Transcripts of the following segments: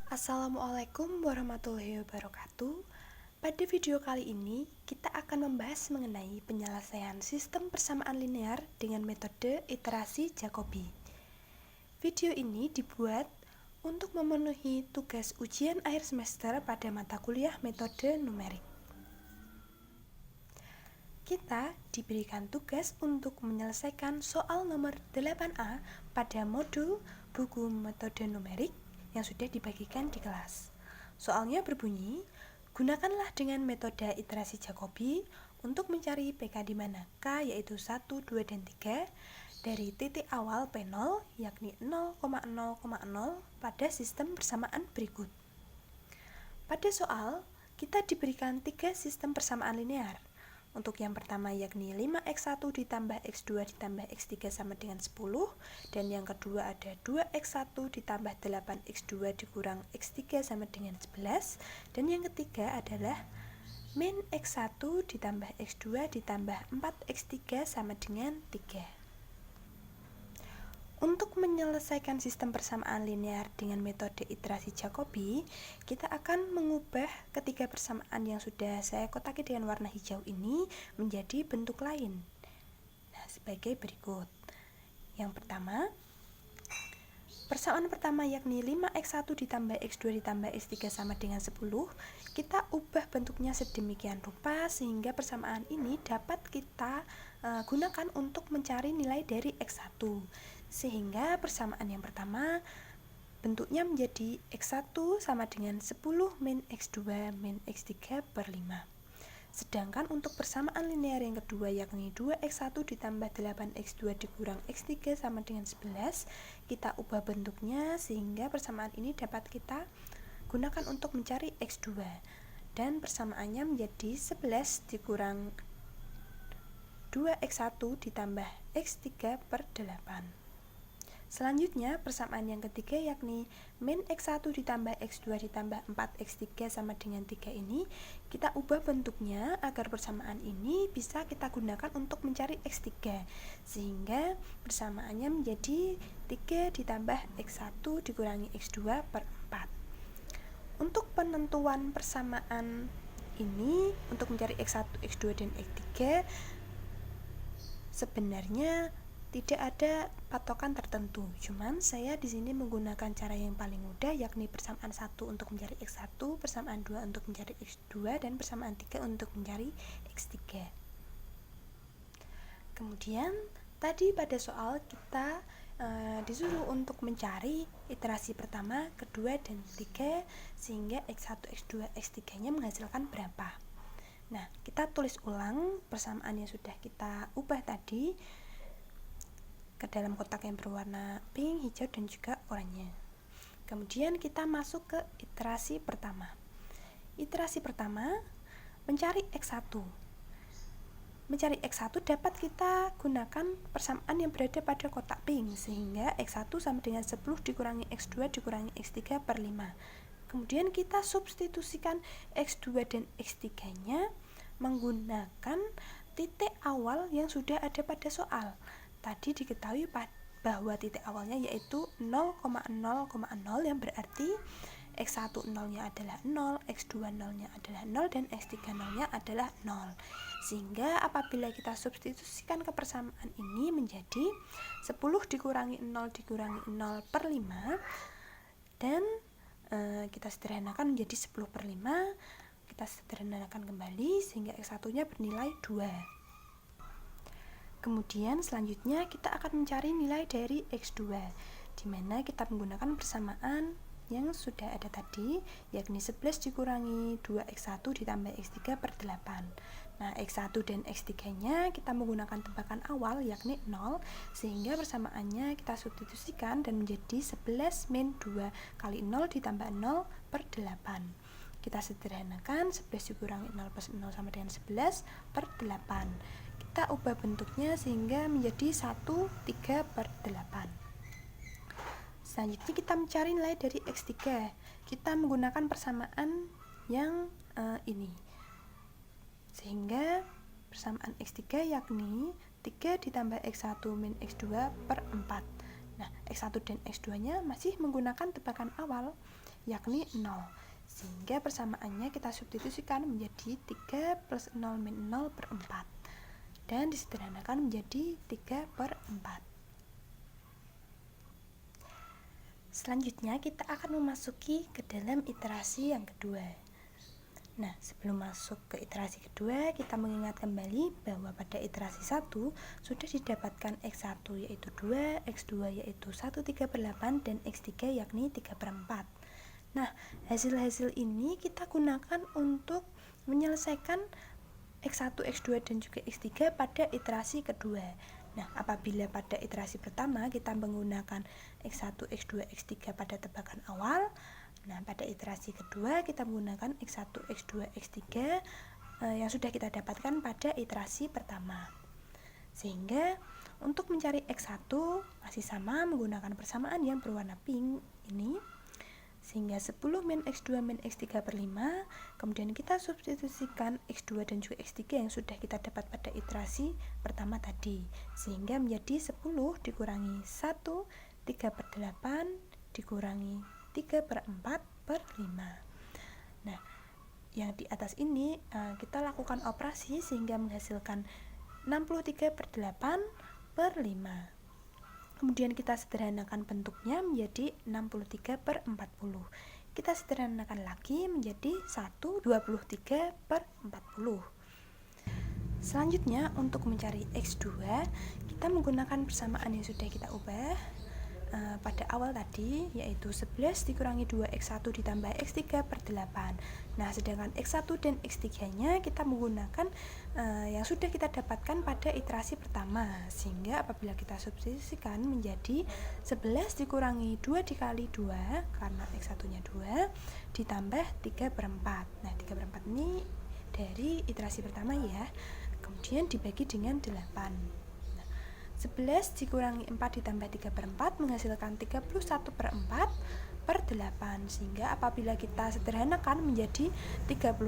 Assalamualaikum warahmatullahi wabarakatuh. Pada video kali ini, kita akan membahas mengenai penyelesaian sistem persamaan linear dengan metode iterasi Jacobi. Video ini dibuat untuk memenuhi tugas ujian akhir semester pada mata kuliah metode numerik. Kita diberikan tugas untuk menyelesaikan soal nomor 8A pada modul buku metode numerik yang sudah dibagikan di kelas. Soalnya berbunyi, gunakanlah dengan metode iterasi Jacobi untuk mencari PK di mana K yaitu 1, 2, dan 3 dari titik awal P0 yakni 0,0,0 pada sistem persamaan berikut. Pada soal, kita diberikan 3 sistem persamaan linear. Untuk yang pertama yakni 5x1 ditambah x2 ditambah x3 sama dengan 10, dan yang kedua ada 2x1 ditambah 8x2 dikurang x3 sama dengan 11, dan yang ketiga adalah min x1 ditambah x2 ditambah 4x3 sama dengan 3. Untuk menyelesaikan sistem persamaan linear dengan metode iterasi Jacobi, kita akan mengubah ketiga persamaan yang sudah saya kotaki dengan warna hijau ini menjadi bentuk lain. Nah, sebagai berikut. Yang pertama, persamaan pertama yakni 5x1 ditambah x2 ditambah x3 sama dengan 10, kita ubah bentuknya sedemikian rupa sehingga persamaan ini dapat kita gunakan untuk mencari nilai dari x1. Sehingga persamaan yang pertama bentuknya menjadi x1 sama dengan 10 min x2 min x3 per 5. Sedangkan untuk persamaan linear yang kedua yakni 2x1 ditambah 8x2 dikurang x3 sama dengan 11, kita ubah bentuknya sehingga persamaan ini dapat kita gunakan untuk mencari x2, dan persamaannya menjadi 11 dikurang 2x1 ditambah x3 per 8. Selanjutnya, persamaan yang ketiga yakni min x1 ditambah x2 ditambah 4x3 sama dengan 3 ini, kita ubah bentuknya agar persamaan ini bisa kita gunakan untuk mencari x3, sehingga persamaannya menjadi 3 ditambah x1 dikurangi x2 per 4. Untuk penentuan persamaan ini, untuk mencari x1, x2, dan x3, sebenarnya tidak ada patokan tertentu. Cuman saya di sini menggunakan cara yang paling mudah yakni persamaan 1 untuk mencari x1, persamaan 2 untuk mencari x2, dan persamaan 3 untuk mencari x3. Kemudian tadi pada soal kita disuruh untuk mencari iterasi pertama, kedua, dan ketiga sehingga x1, x2, x3-nya menghasilkan berapa. Nah, kita tulis ulang persamaan yang sudah kita ubah tadi ke dalam kotak yang berwarna pink, hijau, dan juga oranye. Kemudian kita masuk ke iterasi pertama. Iterasi pertama, mencari x1. Mencari x1 dapat kita gunakan persamaan yang berada pada kotak pink, sehingga x1 sama dengan 10 dikurangi x2 dikurangi x3 per 5. Kemudian kita substitusikan x2 dan x3-nya menggunakan titik awal yang sudah ada pada soal. Tadi diketahui bahwa titik awalnya yaitu 0,0,0 yang berarti x1 0-nya adalah 0, x2 0-nya adalah 0, dan x3 0-nya adalah 0. Sehingga apabila kita substitusikan ke persamaan ini menjadi 10 dikurangi 0 dikurangi 0 per 5, dan kita sederhanakan menjadi 10 per 5, kita sederhanakan kembali sehingga x1-nya bernilai 2. Kemudian selanjutnya kita akan mencari nilai dari x2, di mana kita menggunakan persamaan yang sudah ada tadi, yakni 11 dikurangi 2x1 ditambah x3 per 8. Nah, x1 dan x3-nya kita menggunakan tebakan awal yakni 0, sehingga persamaannya kita substitusikan dan menjadi 11 min 2 kali 0 ditambah 0 per 8. Kita sederhanakan, 11 dikurangi 0 plus 0 sama dengan 11 per 8. Kita ubah bentuknya sehingga menjadi 1, 3 per 8. Selanjutnya kita mencari nilai dari x3. Kita menggunakan persamaan yang ini, sehingga persamaan x3 yakni 3 ditambah x1 min x2 per 4. Nah, x1 dan x2 nya masih menggunakan tebakan awal yakni 0. Sehingga persamaannya kita substitusikan menjadi 3 plus 0 min 0 per 4. Dan disederhanakan menjadi 3 per 4. Selanjutnya kita akan memasuki ke dalam iterasi yang kedua. Nah, sebelum masuk ke iterasi kedua, kita mengingat kembali bahwa pada iterasi 1 sudah didapatkan X1 yaitu 2, X2 yaitu 1 3 per 8, dan X3 yakni 3 per 4. Nah, hasil-hasil ini kita gunakan untuk menyelesaikan X1, X2, dan juga X3 pada iterasi kedua. Nah, apabila pada iterasi pertama kita menggunakan X1, X2, X3 pada tebakan awal, nah pada iterasi kedua kita menggunakan X1, X2, X3 yang sudah kita dapatkan pada iterasi pertama. Sehingga untuk mencari X1 masih sama menggunakan persamaan yang berwarna pink ini. Sehingga 10 min X2 min X3 per 5, kemudian kita substitusikan X2 dan juga X3 yang sudah kita dapat pada iterasi pertama tadi, sehingga menjadi 10 dikurangi 1 3 per 8 dikurangi 3 per 4 per 5. Nah, yang di atas ini kita lakukan operasi sehingga menghasilkan 63 per 8 per 5. Kemudian kita sederhanakan bentuknya menjadi 63 per 40. Kita sederhanakan lagi menjadi 1 23 per 40. Selanjutnya untuk mencari X2, kita menggunakan persamaan yang sudah kita ubah pada awal tadi, yaitu 11 dikurangi 2 X1 ditambah X3 per 8. Nah, sedangkan X1 dan X3 nya kita menggunakan yang sudah kita dapatkan pada iterasi pertama, sehingga apabila kita substitusikan menjadi 11 dikurangi 2 dikali 2 karena X1 nya 2 ditambah 3 per 4. Nah, 3 per 4 ini dari iterasi pertama ya, kemudian dibagi dengan 8. 11 dikurangi 4 ditambah 3 per 4 menghasilkan 31 per 4 per 8, sehingga apabila kita sederhanakan menjadi 31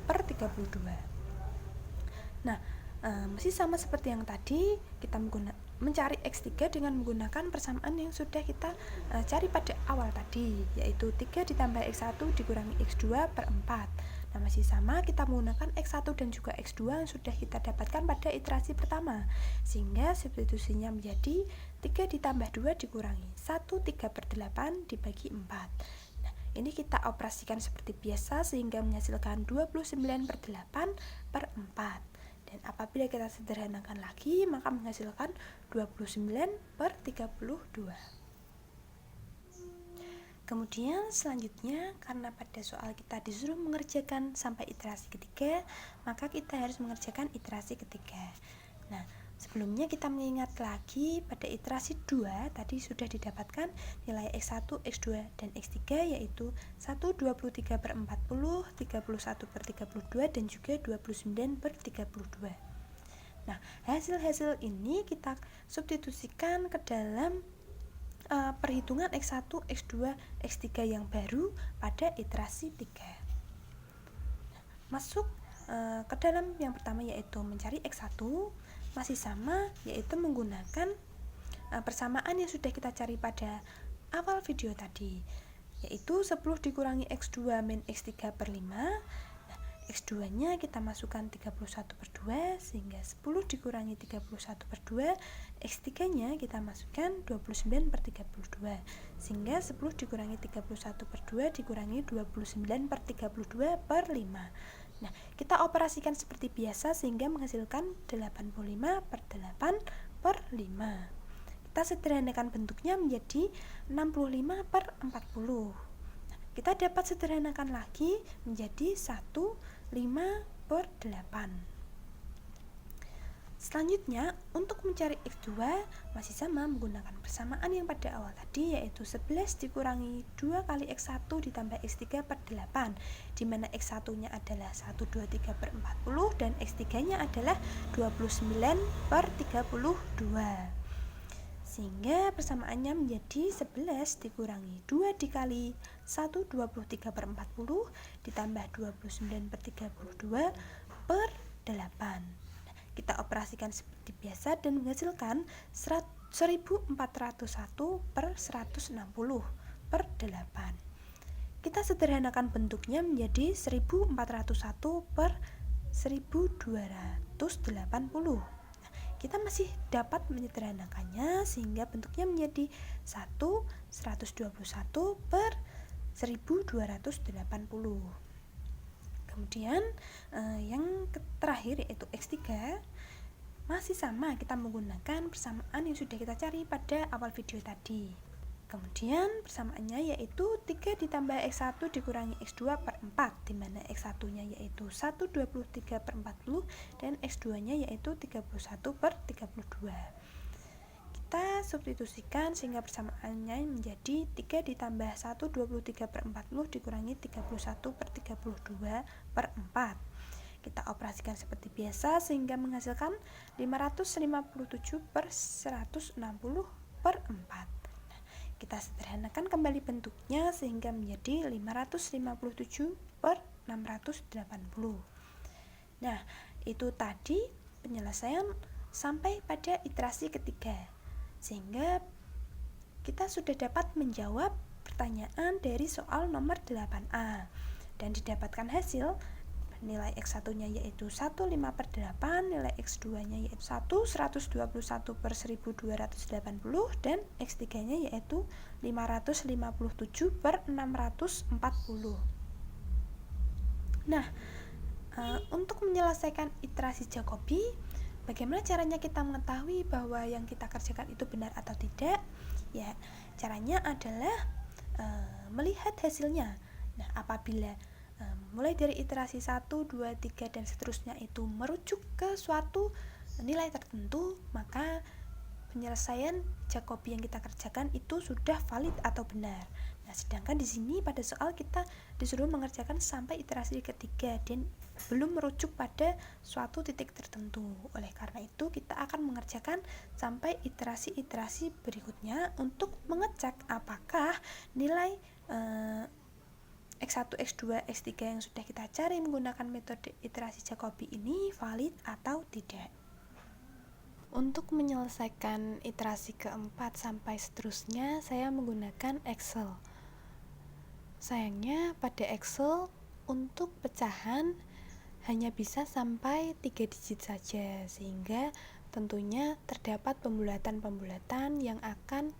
per 32. Nah, masih sama seperti yang tadi, kita mencari X3 dengan menggunakan persamaan yang sudah kita cari pada awal tadi, yaitu 3 ditambah X1 dikurangi X2 per 4. Nah, masih sama, kita menggunakan X1 dan juga X2 yang sudah kita dapatkan pada iterasi pertama, sehingga substitusinya menjadi 3 ditambah 2 dikurangi 1 3 per 8 dibagi 4. Nah, ini kita operasikan seperti biasa sehingga menghasilkan 29 per 8 per 4. Dan apabila kita sederhanakan lagi, maka menghasilkan 29 per 32. Kemudian selanjutnya, karena pada soal kita disuruh mengerjakan sampai iterasi ketiga, maka kita harus mengerjakan iterasi ketiga. Nah, sebelumnya kita mengingat lagi pada iterasi 2 tadi sudah didapatkan nilai X1, X2, dan X3 yaitu 1 23 per 40, 31 per 32, dan juga 29 per 32. Nah, hasil-hasil ini kita substitusikan ke dalam perhitungan X1, X2, X3 yang baru pada iterasi 3. Masuk ke dalam yang pertama yaitu mencari X1, masih sama yaitu menggunakan persamaan yang sudah kita cari pada awal video tadi, yaitu 10 dikurangi X2 min X3 per 5. X2 nya kita masukkan 31 per 2 sehingga 10 dikurangi 31 per 2. X3 nya kita masukkan 29 per 32 sehingga 10 dikurangi 31 per 2 dikurangi 29 per 32 per 5. Nah, kita operasikan seperti biasa sehingga menghasilkan 85 per 8 per 5. Kita sederhanakan bentuknya menjadi 65 per 40. Kita dapat sederhanakan lagi menjadi 1 5 per 8. Selanjutnya, untuk mencari X2 masih sama menggunakan persamaan yang pada awal tadi, yaitu 11 dikurangi 2 kali X1 ditambah X3 per 8, di mana X1 nya adalah 1 2 3 per 40 dan X3 nya adalah 29 per 32. Sehingga persamaannya menjadi 11 dikurangi 2 dikali 1 23 per 40 ditambah 29 per 32 per 8. Nah, kita operasikan seperti biasa dan menghasilkan 1401 per 160 per 8. kita sederhanakan bentuknya menjadi 1401 per 1280. Kita masih dapat menyederhanakannya sehingga bentuknya menjadi 121 per 1280. Kemudian yang terakhir yaitu X3, masih sama, kita menggunakan persamaan yang sudah kita cari pada awal video tadi. Kemudian persamaannya yaitu 3 ditambah X1 dikurangi X2 per 4, dimana X1 nya yaitu 123 per 40 dan X2 nya yaitu 31 per 32. Kita substitusikan sehingga persamaannya menjadi 3 ditambah 123 per 40 dikurangi 31 per 32 per 4. Kita operasikan seperti biasa sehingga menghasilkan 557 per 160 per 4. Kita sederhanakan kembali bentuknya sehingga menjadi 557 per 680. Nah, itu tadi penyelesaian sampai pada iterasi ketiga, sehingga kita sudah dapat menjawab pertanyaan dari soal nomor 8A dan didapatkan hasil nilai X1 nya yaitu 15 per 8, nilai X2 nya yaitu 121 per 1280 dan X3 nya yaitu 557 per 640. Nah, untuk menyelesaikan iterasi Jacobi, bagaimana caranya kita mengetahui bahwa yang kita kerjakan itu benar atau tidak? Ya, caranya adalah melihat hasilnya. Nah, apabila mulai dari iterasi 1, 2, 3 dan seterusnya itu merujuk ke suatu nilai tertentu, maka penyelesaian Jacobi yang kita kerjakan itu sudah valid atau benar. Nah, sedangkan di sini pada soal kita disuruh mengerjakan sampai iterasi ketiga dan belum merujuk pada suatu titik tertentu. Oleh karena itu, kita akan mengerjakan sampai iterasi-iterasi berikutnya untuk mengecek apakah nilai X1, X2, X3 yang sudah kita cari menggunakan metode iterasi Jacobi ini valid atau tidak. Untuk menyelesaikan iterasi keempat sampai seterusnya, saya menggunakan Excel. Sayangnya pada Excel untuk pecahan hanya bisa sampai 3 digit saja, sehingga tentunya terdapat pembulatan-pembulatan yang akan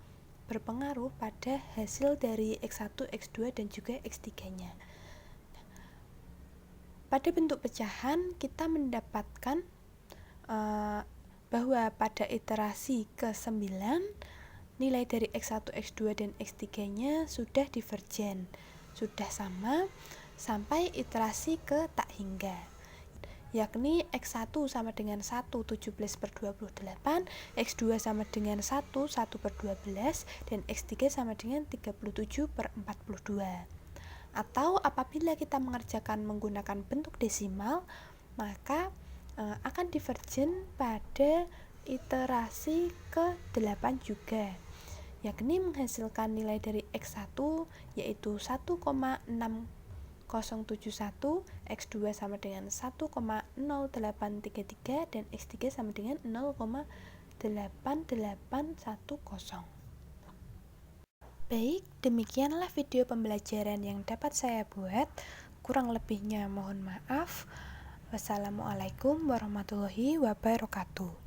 berpengaruh pada hasil dari X1, X2 dan juga X3-nya. Pada bentuk pecahan kita mendapatkan bahwa pada iterasi ke-9 nilai dari X1, X2 dan X3-nya sudah divergen, sudah sama sampai iterasi ke tak hingga, yakni X1 sama dengan 1, 17 per 28, X2 sama dengan 1, 1 per 12, dan X3 sama dengan 37 per 42. Atau apabila kita mengerjakan menggunakan bentuk desimal, maka akan divergen pada iterasi ke-8 juga, yakni menghasilkan nilai dari X1 yaitu 1,6071, X2 sama dengan 1,0833 dan X3 sama dengan 0,8810. Baik, demikianlah video pembelajaran yang dapat saya buat. Kurang lebihnya mohon maaf. Wassalamualaikum warahmatullahi wabarakatuh.